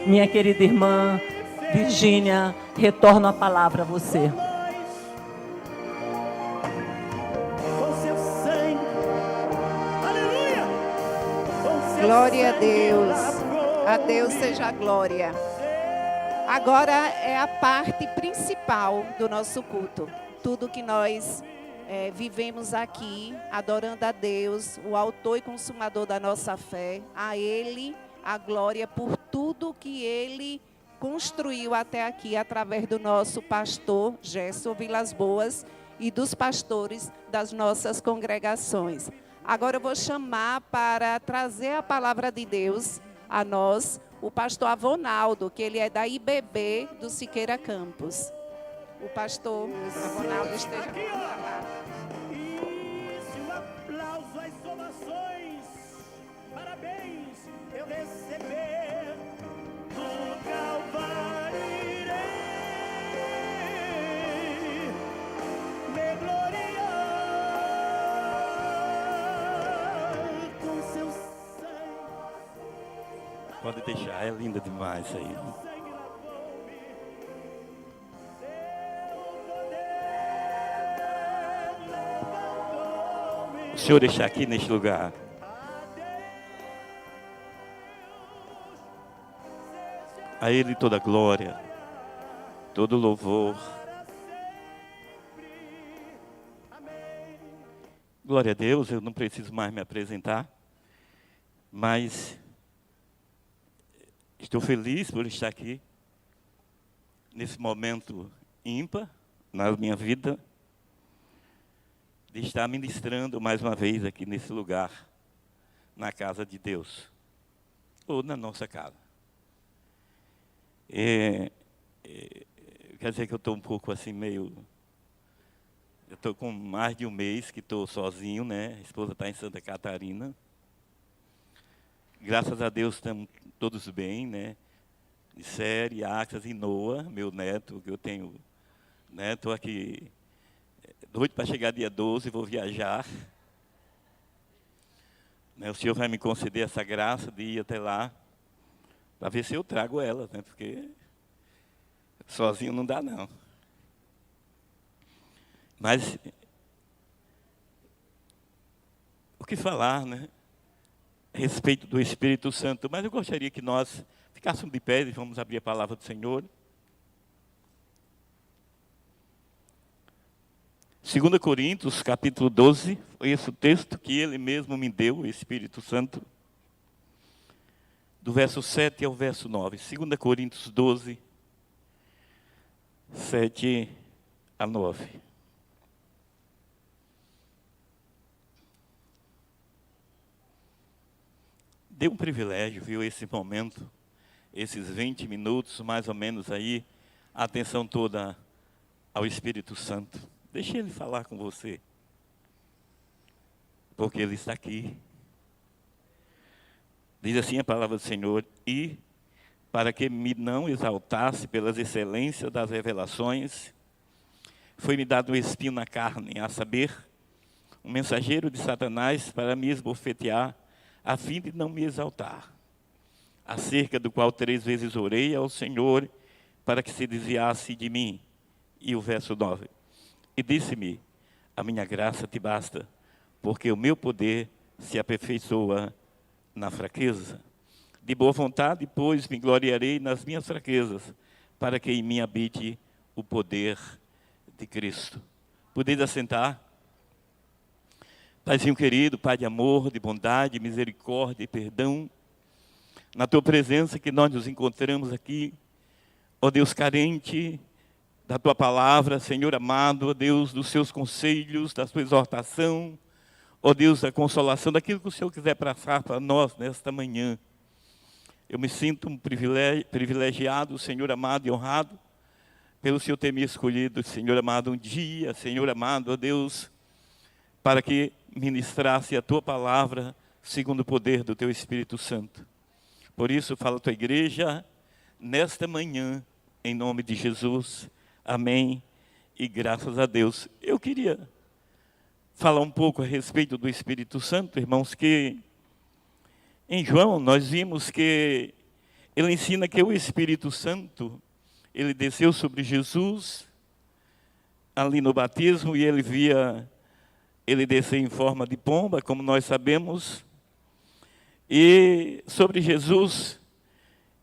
Minha querida irmã Virgínia, retorno a palavra a você. Com seu sangue, aleluia! Glória a Deus. A Deus seja a glória. Agora é a parte principal do nosso culto. Tudo que nós vivemos aqui, adorando a Deus, o autor e consumador da nossa fé, a Ele a glória por tudo que Ele construiu até aqui, através do nosso pastor Gerson Vilas Boas e dos pastores das nossas congregações. Agora eu vou chamar para trazer a palavra de Deus a nós, o pastor Avonaldo, que ele é da IBB do Siqueira Campos. O pastor Avonaldo esteja aqui, ó. Isso, um aplauso às ovações. Parabéns, eu receber do Calvário irei me gloriar com seu sangue. Pode deixar, é linda demais isso aí. O Senhor está aqui neste lugar. A Ele toda a glória, todo louvor. Glória a Deus, eu não preciso mais me apresentar, mas estou feliz por estar aqui, nesse momento ímpar na minha vida, de estar ministrando mais uma vez aqui nesse lugar, na casa de Deus, ou na nossa casa. Quer dizer que eu estou um pouco assim meio... Eu estou com mais de um mês que estou sozinho, né? A esposa está em Santa Catarina. Graças a Deus estamos todos bem, né? Série, Axas e Noah, meu neto, que eu tenho... Estou aqui doido para chegar dia 12, vou viajar. Né, o Senhor vai me conceder essa graça de ir até lá, para ver se eu trago ela, né? Porque sozinho não dá, não. Mas, o que falar, né? A respeito do Espírito Santo. Mas eu gostaria que nós ficássemos de pé e vamos abrir a palavra do Senhor. 2 Coríntios, capítulo 12, foi esse o texto que Ele mesmo me deu, o Espírito Santo. Do verso 7 ao verso 9. 2 Coríntios 12, 7 a 9. Deu um privilégio, viu, esse momento, esses 20 minutos, mais ou menos aí, a atenção toda ao Espírito Santo. Deixe Ele falar com você, porque Ele está aqui. Diz assim a palavra do Senhor: e para que me não exaltasse pelas excelências das revelações, foi-me dado um espinho na carne, a saber, um mensageiro de Satanás para me esbofetear, a fim de não me exaltar, acerca do qual 3 vezes orei ao Senhor para que se desviasse de mim. E o verso 9. E disse-me: a minha graça te basta, porque o meu poder se aperfeiçoa na fraqueza. De boa vontade, pois, me gloriarei nas minhas fraquezas, para que em mim habite o poder de Cristo. Podeis assentar? Paizinho querido, Pai de amor, de bondade, misericórdia e perdão, na Tua presença que nós nos encontramos aqui, ó Deus carente da Tua palavra, Senhor amado, ó Deus dos Seus conselhos, da Sua exortação, ó Deus da consolação, daquilo que o Senhor quiser passar para nós nesta manhã. Eu me sinto um privilegiado, Senhor amado e honrado, pelo Senhor ter me escolhido, Senhor amado, um dia, Senhor amado, ó Deus, para que ministrasse a Tua palavra segundo o poder do Teu Espírito Santo. Por isso, fala a Tua igreja nesta manhã, em nome de Jesus. Amém e graças a Deus. Eu queria falar um pouco a respeito do Espírito Santo, irmãos, que em João nós vimos que ele ensina que o Espírito Santo, ele desceu sobre Jesus, ali no batismo, e ele via ele descer em forma de pomba, como nós sabemos, e sobre Jesus,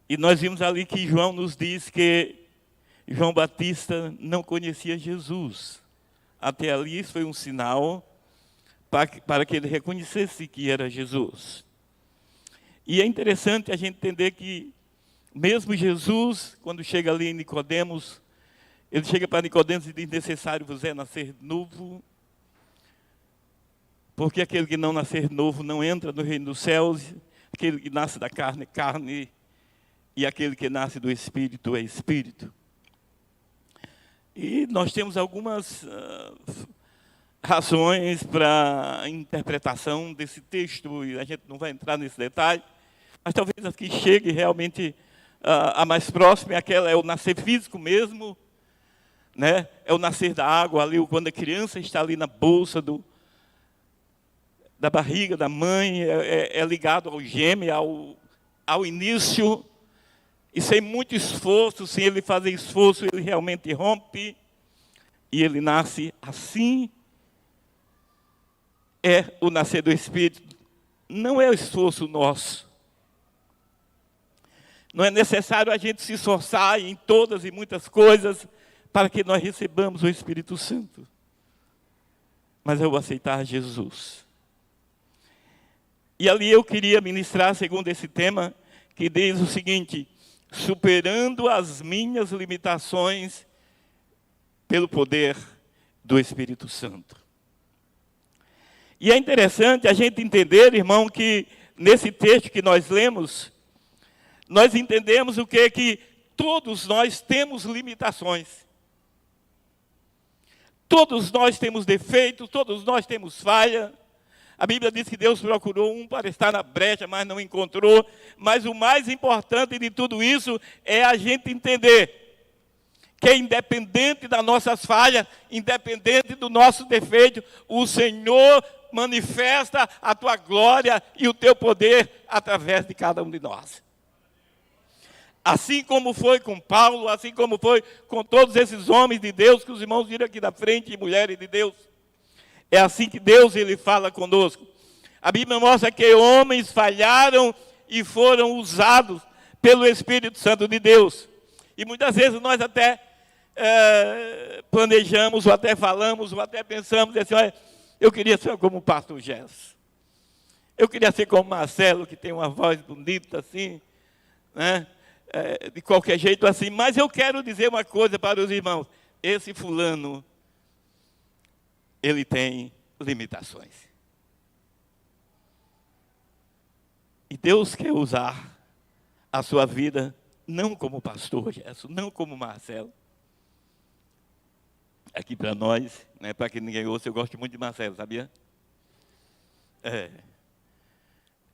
e nós vimos ali que João nos diz que João Batista não conhecia Jesus. Até ali isso foi um sinal para que ele reconhecesse que era Jesus. E é interessante a gente entender que mesmo Jesus, quando chega ali em Nicodemos, ele chega para Nicodemos e diz: necessário vos é nascer novo, porque aquele que não nascer novo não entra no reino dos céus, aquele que nasce da carne é carne, e aquele que nasce do Espírito é Espírito. E nós temos algumas razões para a interpretação desse texto, e a gente não vai entrar nesse detalhe, mas talvez a que chegue realmente a mais próxima, aquela é o nascer físico mesmo, né? É o nascer da água ali, quando a criança está ali na bolsa da barriga da mãe, é ligado ao gêmeo, ao início, e sem muito esforço, sem ele fazer esforço, ele realmente rompe, e ele nasce assim. É o nascer do Espírito, não é o esforço nosso. Não é necessário a gente se esforçar em todas e muitas coisas para que nós recebamos o Espírito Santo. Mas é o aceitar Jesus. E ali eu queria ministrar, segundo esse tema, que diz o seguinte: superando as minhas limitações pelo poder do Espírito Santo. E é interessante a gente entender, irmão, que nesse texto que nós lemos, nós entendemos o que? Que todos nós temos limitações. Todos nós temos defeitos, todos nós temos falha. A Bíblia diz que Deus procurou um para estar na brecha, mas não encontrou. Mas o mais importante de tudo isso é a gente entender que independente das nossas falhas, independente do nosso defeito, o Senhor manifesta a tua glória e o teu poder através de cada um de nós. Assim como foi com Paulo, assim como foi com todos esses homens de Deus que os irmãos viram aqui da frente, e mulheres de Deus. É assim que Deus ele fala conosco. A Bíblia mostra que homens falharam e foram usados pelo Espírito Santo de Deus. E muitas vezes nós até planejamos, ou até falamos, ou até pensamos assim: olha, eu queria ser como o pastor Gerson. Eu queria ser como Marcelo, que tem uma voz bonita assim, né? De qualquer jeito assim. Mas eu quero dizer uma coisa para os irmãos: esse fulano, ele tem limitações. E Deus quer usar a sua vida, não como pastor Gerson, não como Marcelo. Aqui para nós, né, para que ninguém ouça, eu gosto muito de Marcelo, sabia?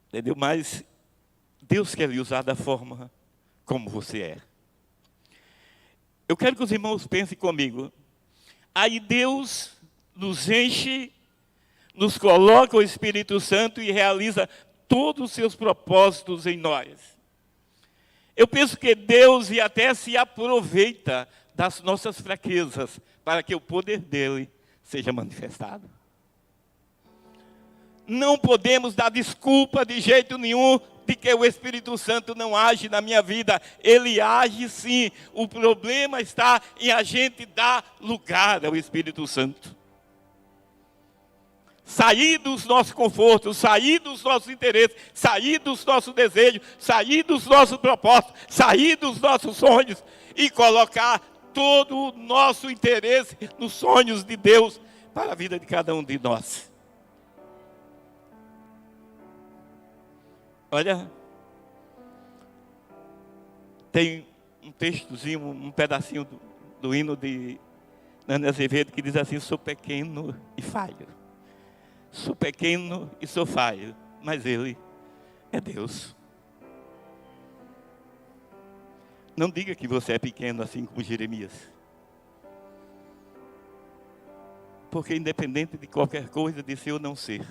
Entendeu? Mas Deus quer lhe usar da forma como você é. Eu quero que os irmãos pensem comigo. Aí Deus nos enche, nos coloca o Espírito Santo e realiza todos os seus propósitos em nós. Eu penso que Deus até se aproveita das nossas fraquezas para que o poder dele seja manifestado. Não podemos dar desculpa de jeito nenhum de que o Espírito Santo não age na minha vida. Ele age sim. O problema está em a gente dar lugar ao Espírito Santo. Sair dos nossos confortos, sair dos nossos interesses, sair dos nossos desejos, sair dos nossos propósitos, sair dos nossos sonhos e colocar todo o nosso interesse nos sonhos de Deus para a vida de cada um de nós. Olha, tem um textozinho, um pedacinho do hino de Nana Azevedo que diz assim: sou pequeno e falho. Sou pequeno e sou falho, mas Ele é Deus. Não diga que você é pequeno assim como Jeremias. Porque independente de qualquer coisa, de ser ou não ser,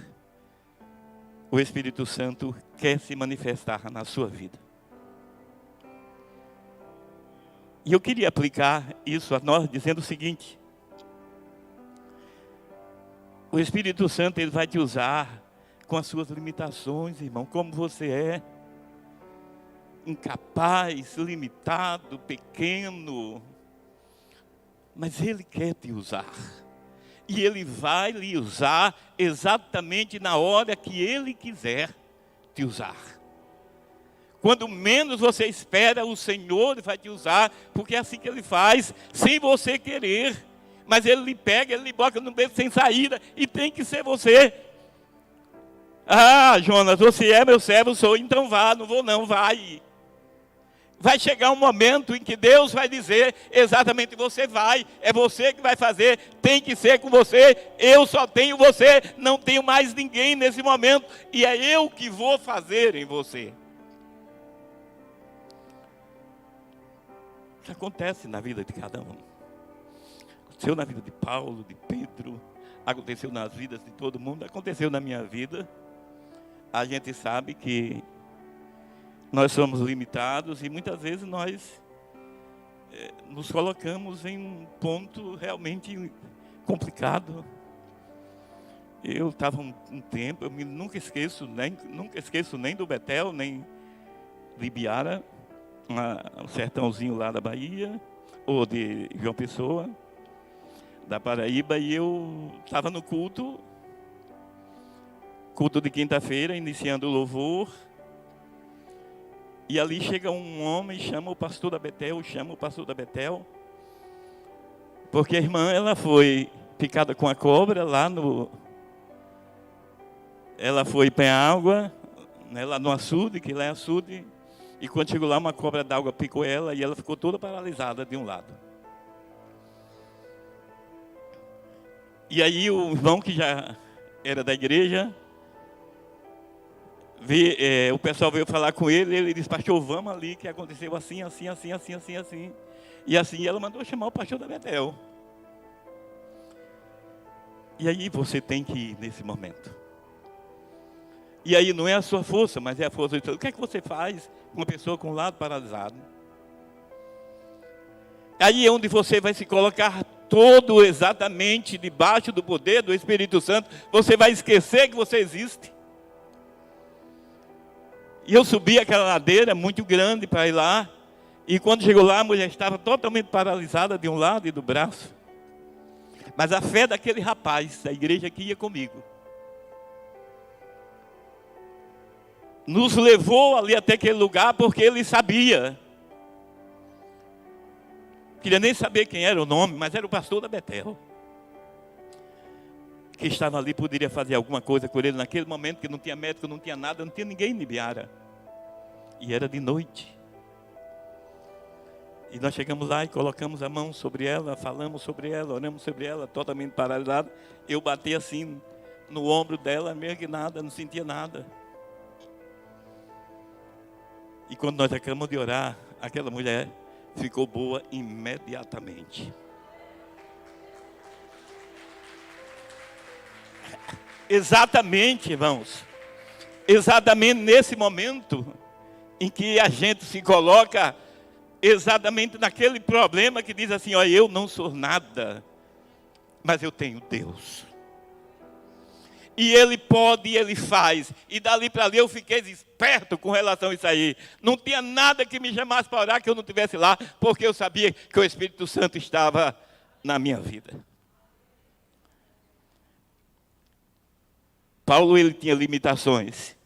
o Espírito Santo quer se manifestar na sua vida. E eu queria aplicar isso a nós, dizendo o seguinte: o Espírito Santo, ele vai te usar com as suas limitações, irmão, como você é. Incapaz, limitado, pequeno. Mas Ele quer te usar. E Ele vai lhe usar exatamente na hora que Ele quiser te usar. Quando menos você espera, o Senhor vai te usar, porque é assim que Ele faz, sem você querer. Mas Ele lhe pega, Ele lhe bota no beco sem saída, e tem que ser você. Ah, Jonas, você é meu servo, sou, então vá, não vou não, vai. Vai chegar um momento em que Deus vai dizer exatamente, você vai, é você que vai fazer, tem que ser com você, eu só tenho você, não tenho mais ninguém nesse momento, e é eu que vou fazer em você. Isso acontece na vida de cada um. Aconteceu na vida de Paulo, de Pedro, aconteceu nas vidas de todo mundo, aconteceu na minha vida. A gente sabe que nós somos limitados e muitas vezes nós nos colocamos em um ponto realmente complicado. Eu estava um tempo, eu nunca esqueço nem do Betel, nem de Ibiara, um sertãozinho lá da Bahia, ou de João Pessoa, da Paraíba, e eu estava no culto de quinta-feira, iniciando o louvor, e ali chega um homem, chama o pastor da Betel, porque a irmã, ela foi picada com a cobra lá ela foi para a água, né, lá no açude, que lá é açude, e quando chegou lá, uma cobra d'água picou ela, e ela ficou toda paralisada de um lado. E aí o irmão, que já era da igreja, o pessoal veio falar com ele disse, pastor, vamos ali, que aconteceu assim. E assim ela mandou chamar o pastor da Betel. E aí você tem que ir nesse momento. E aí não é a sua força, mas é a força de Deus. O que é que você faz com uma pessoa com o lado paralisado? Aí é onde você vai se colocar todo exatamente debaixo do poder do Espírito Santo. Você vai esquecer que você existe. E eu subi aquela ladeira muito grande para ir lá. E quando chegou lá, a mulher estava totalmente paralisada de um lado e do braço. Mas a fé daquele rapaz da igreja que ia comigo nos levou ali até aquele lugar, porque ele sabia. Queria nem saber quem era o nome, mas era o pastor da Betel, que estava ali, poderia fazer alguma coisa com ele naquele momento, que não tinha médico, não tinha nada, não tinha ninguém em Ibiara. E era de noite. E nós chegamos lá e colocamos a mão sobre ela, falamos sobre ela, oramos sobre ela, totalmente paralisada. Eu bati assim no ombro dela, meio que nada, não sentia nada. E quando nós acabamos de orar, aquela mulher ficou boa imediatamente. Exatamente, irmãos. Exatamente nesse momento em que a gente se coloca exatamente naquele problema que diz assim, olha, eu não sou nada, mas eu tenho Deus. E Ele pode e Ele faz. E dali para ali eu fiquei esperto com relação a isso aí. Não tinha nada que me chamasse para orar que eu não estivesse lá, porque eu sabia que o Espírito Santo estava na minha vida. Paulo, ele tinha limitações.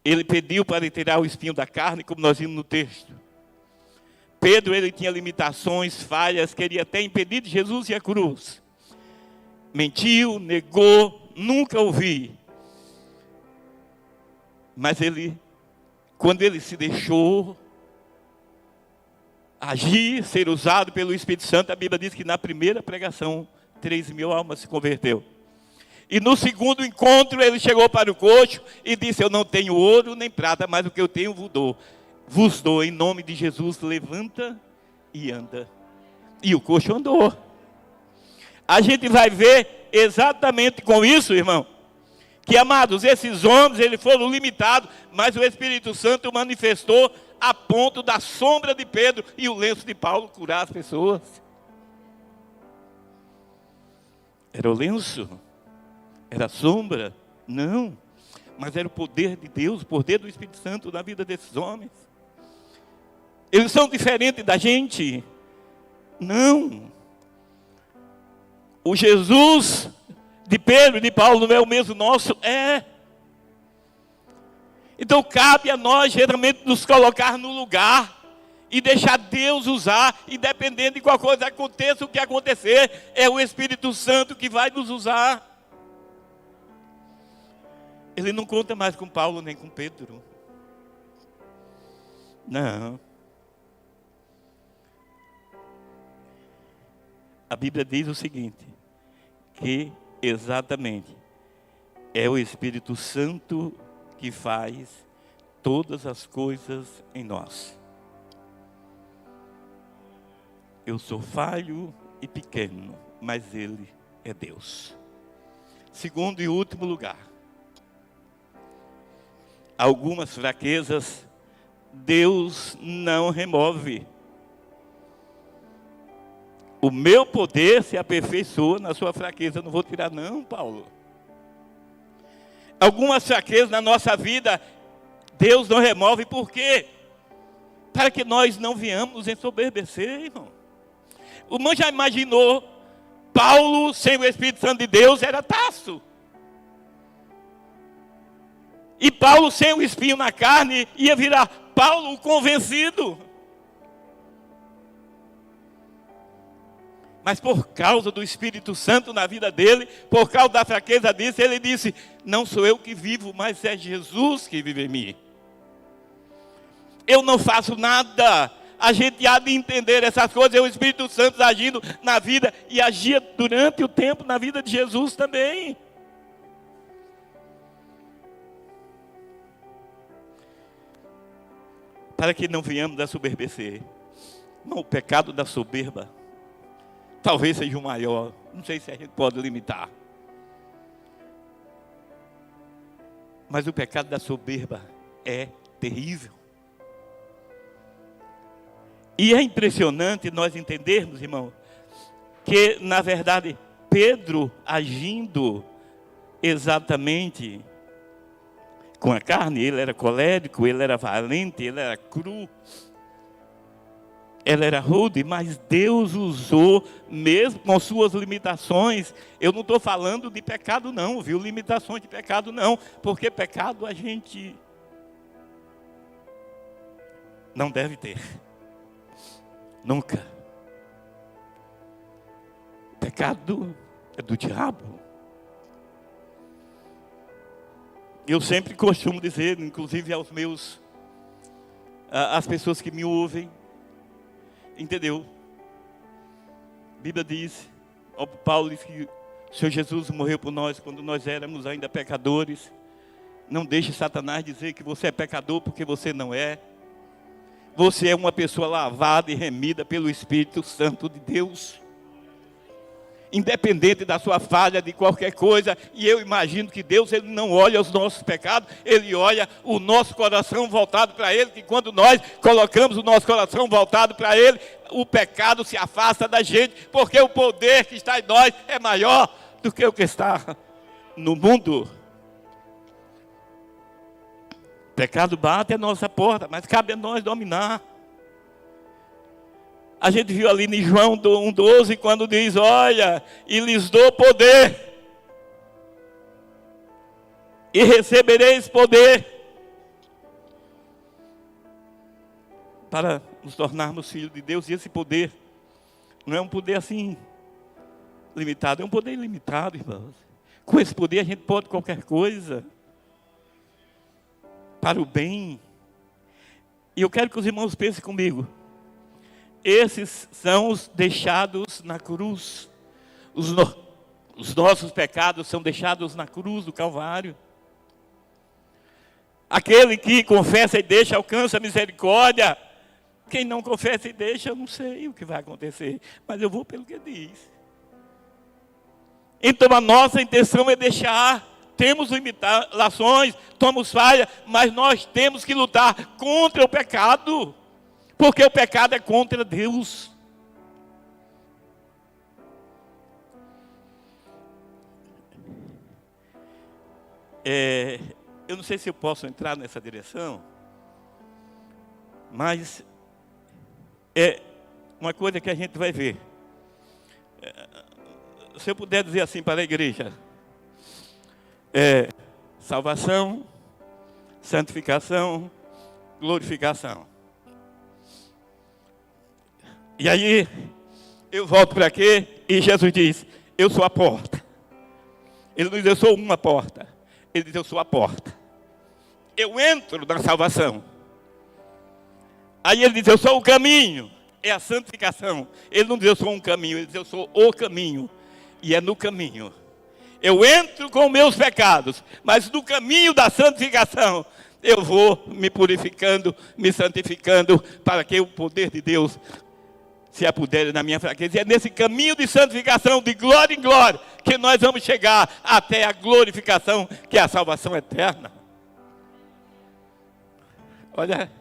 Ele pediu para tirar o espinho da carne, como nós vimos no texto. Pedro, ele tinha limitações, falhas, queria até impedir de Jesus e a cruz. Mentiu, negou, nunca ouvi. Mas ele, quando ele se deixou agir, ser usado pelo Espírito Santo, a Bíblia diz que na primeira pregação, 13.000 almas se converteu. E no segundo encontro, ele chegou para o coxo e disse, eu não tenho ouro nem prata, mas o que eu tenho vos dou, em nome de Jesus, levanta e anda. E o coxo andou. A gente vai ver exatamente com isso, irmão, que, amados, esses homens, eles foram limitados, mas o Espírito Santo manifestou a ponto da sombra de Pedro e o lenço de Paulo curar as pessoas. Era o lenço? Era a sombra? Não. Mas era o poder de Deus, o poder do Espírito Santo na vida desses homens. Eles são diferentes da gente? Não. O Jesus de Pedro e de Paulo não é o mesmo nosso? É. Então cabe a nós geralmente nos colocar no lugar e deixar Deus usar, independente de qual coisa aconteça, o que acontecer, é o Espírito Santo que vai nos usar. Ele não conta mais com Paulo nem com Pedro. Não. A Bíblia diz o seguinte, que exatamente é o Espírito Santo que faz todas as coisas em nós. Eu sou falho e pequeno, mas Ele é Deus. Segundo e último lugar, algumas fraquezas Deus não remove. O meu poder se aperfeiçoa na sua fraqueza. Eu não vou tirar não, Paulo. Algumas fraquezas na nossa vida, Deus não remove. Por quê? Para que nós não venhamos nos ensoberbecer, irmão. O irmão já imaginou, Paulo sem o Espírito Santo de Deus era Tarso. E Paulo sem o espinho na carne ia virar Paulo o convencido. Mas por causa do Espírito Santo na vida dele, por causa da fraqueza disso, ele disse, não sou eu que vivo, mas é Jesus que vive em mim. Eu não faço nada. A gente há de entender essas coisas, é o Espírito Santo agindo na vida, e agia durante o tempo na vida de Jesus também. Para que não venhamos a soberbecer. Não, o pecado da soberba talvez seja o maior. Não sei se a gente pode limitar. Mas o pecado da soberba é terrível. E é impressionante nós entendermos, irmão, que na verdade Pedro agindo exatamente com a carne, ele era colérico, ele era valente, ele era cru. Ela era rude, mas Deus usou, mesmo com suas limitações. Eu não estou falando de pecado não, viu? Limitações de pecado não. Porque pecado a gente não deve ter. Nunca. Pecado é do diabo. Eu sempre costumo dizer, inclusive aos meus, às pessoas que me ouvem, entendeu? A Bíblia diz, Paulo diz que o Senhor Jesus morreu por nós quando nós éramos ainda pecadores. Não deixe Satanás dizer que você é pecador porque você não é. Você é uma pessoa lavada e remida pelo Espírito Santo de Deus. Independente da sua falha, de qualquer coisa. E eu imagino que Deus, Ele não olha os nossos pecados, Ele olha o nosso coração voltado para Ele, que quando nós colocamos o nosso coração voltado para Ele, o pecado se afasta da gente, porque o poder que está em nós é maior do que o que está no mundo. O pecado bate a nossa porta, mas cabe a nós dominar. A gente viu ali em João 1,12, quando diz, olha, e lhes dou poder, e recebereis poder, para nos tornarmos filhos de Deus. E esse poder, não é um poder assim, limitado, é um poder ilimitado, irmãos. Com esse poder a gente pode qualquer coisa, para o bem. E eu quero que os irmãos pensem comigo. Esses são os deixados na cruz. Os nossos pecados são deixados na cruz do Calvário. Aquele que confessa e deixa, alcança a misericórdia. Quem não confessa e deixa, eu não sei o que vai acontecer. Mas eu vou pelo que diz. Então a nossa intenção é deixar temos limitações, tomamos falha, mas nós temos que lutar contra o pecado, porque o pecado é contra Deus. Eu não sei se eu posso entrar nessa direção, mas é uma coisa que a gente vai ver. Se eu puder dizer assim para a igreja, salvação, santificação, glorificação. E aí, eu volto para quê? E Jesus diz, eu sou a porta. Ele não diz, eu sou uma porta. Ele diz, eu sou a porta. Eu entro na salvação. Aí ele diz, eu sou o caminho. É a santificação. Ele não diz, eu sou um caminho. Ele diz, eu sou o caminho. E é no caminho. Eu entro com meus pecados. Mas no caminho da santificação, eu vou me purificando, me santificando, para que o poder de Deus se apodere na minha fraqueza. E é nesse caminho de santificação, de glória em glória, que nós vamos chegar até a glorificação, que é a salvação eterna. Olha,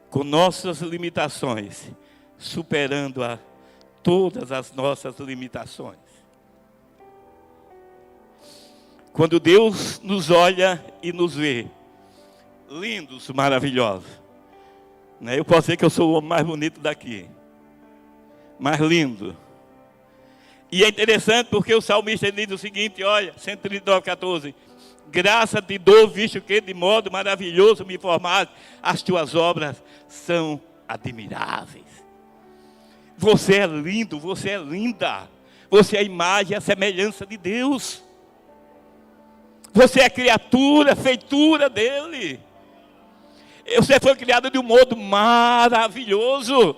com nossas limitações, superando todas as nossas limitações. Quando Deus nos olha e nos vê, lindos, maravilhosos, eu posso dizer que eu sou o homem mais bonito daqui, mais lindo. E é interessante porque o salmista diz o seguinte, olha, 139:14, graça te dou, visto que de modo maravilhoso me formaste, as tuas obras são admiráveis. Você é lindo, você é linda, você é a imagem e a semelhança de Deus. Você é criatura, feitura dele. Você foi criado de um modo maravilhoso.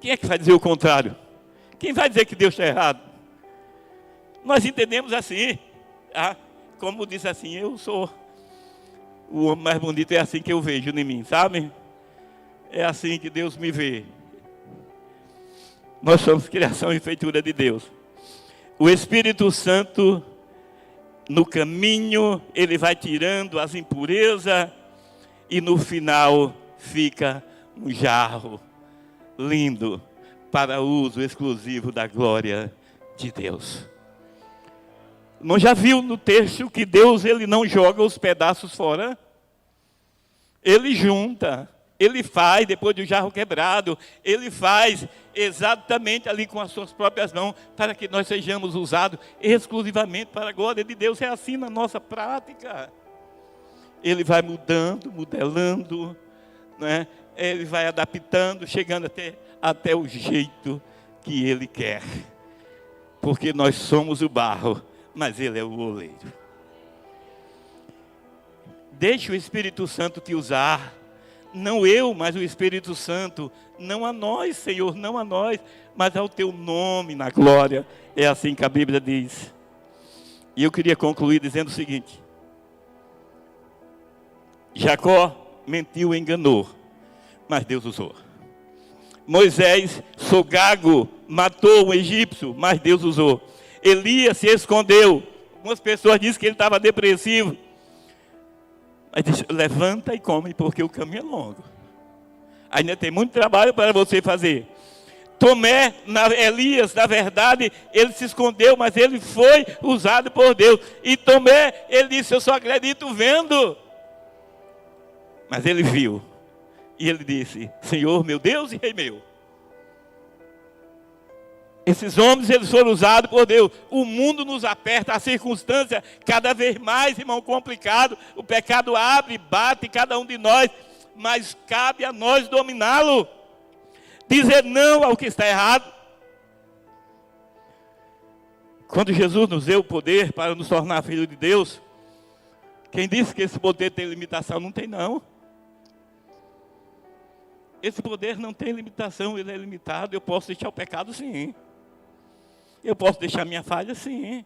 Quem é que vai dizer o contrário? Quem vai dizer que Deus está errado? Nós entendemos assim. Como diz assim, eu sou o homem mais bonito, é assim que eu vejo em mim, sabe? É assim que Deus me vê. Nós somos criação e feitura de Deus. O Espírito Santo, no caminho, ele vai tirando as impurezas, e no final fica um jarro lindo para uso exclusivo da glória de Deus. Não já viu no texto que Deus ele não joga os pedaços fora? Ele junta, ele faz depois do jarro quebrado, ele faz exatamente ali com as suas próprias mãos para que nós sejamos usados exclusivamente para a glória de Deus. É assim na nossa prática. Ele vai mudando, modelando, né? Ele vai adaptando, chegando até o jeito que ele quer. Porque nós somos o barro, mas ele é o oleiro. Deixe o Espírito Santo te usar. Não eu, mas o Espírito Santo. Não a nós, Senhor, não a nós, mas ao teu nome na glória. É assim que a Bíblia diz. E eu queria concluir dizendo o seguinte. Jacó mentiu e enganou, mas Deus usou. Moisés, sogago, matou um egípcio, mas Deus usou. Elias se escondeu. Algumas pessoas dizem que ele estava depressivo. Mas disse, levanta e come, porque o caminho é longo. Ainda tem muito trabalho para você fazer. Tomé, Elias, na verdade, ele se escondeu, mas ele foi usado por Deus. E Tomé, ele disse, eu só acredito vendo. Mas ele viu, e ele disse, Senhor, meu Deus e Rei meu. Esses homens, eles foram usados por Deus. O mundo nos aperta, a circunstância cada vez mais, irmão, complicado. O pecado abre, bate em cada um de nós, mas cabe a nós dominá-lo. Dizer não ao que está errado. Quando Jesus nos deu o poder para nos tornar filhos de Deus, quem disse que esse poder tem limitação? Não tem não. Esse poder não tem limitação, ele é limitado. Eu posso deixar o pecado, sim. Eu posso deixar minha falha, sim.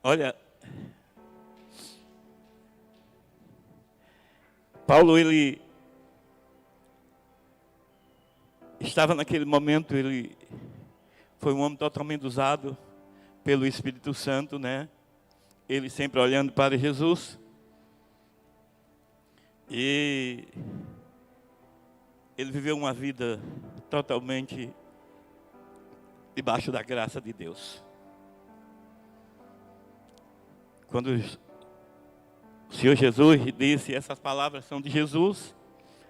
Olha, Paulo, ele estava naquele momento, ele foi um homem totalmente usado pelo Espírito Santo, né? Ele sempre olhando para Jesus. E ele viveu uma vida totalmente debaixo da graça de Deus. Quando o Senhor Jesus disse, essas palavras são de Jesus,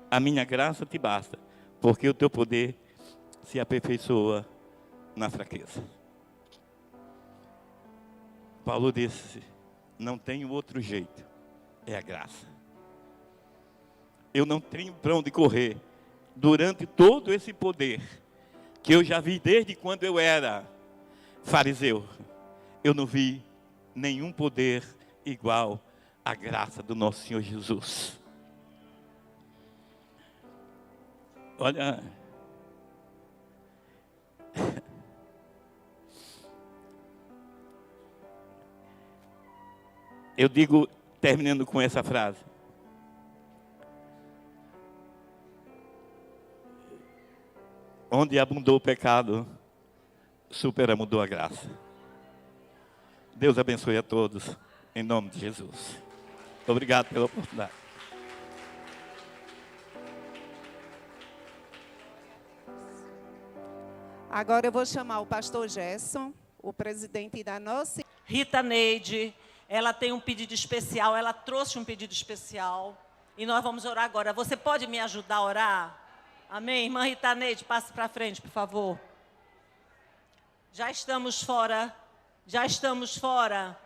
a minha graça te basta, porque o teu poder se aperfeiçoa na fraqueza. Paulo disse, não tenho outro jeito, é a graça. Eu não tenho para onde correr durante todo esse poder que eu já vi desde quando eu era fariseu. Eu não vi nenhum poder igual à graça do nosso Senhor Jesus. Olha, eu digo, terminando com essa frase, onde abundou o pecado, superabundou a graça. Deus abençoe a todos, em nome de Jesus. Obrigado pela oportunidade. Agora eu vou chamar o pastor Gerson, o presidente da nossa... Rita Neide, ela tem um pedido especial, ela trouxe um pedido especial. E nós vamos orar agora. Você pode me ajudar a orar? Amém? Irmã Rita Neide, passe para frente, por favor. Já estamos fora. Já estamos fora.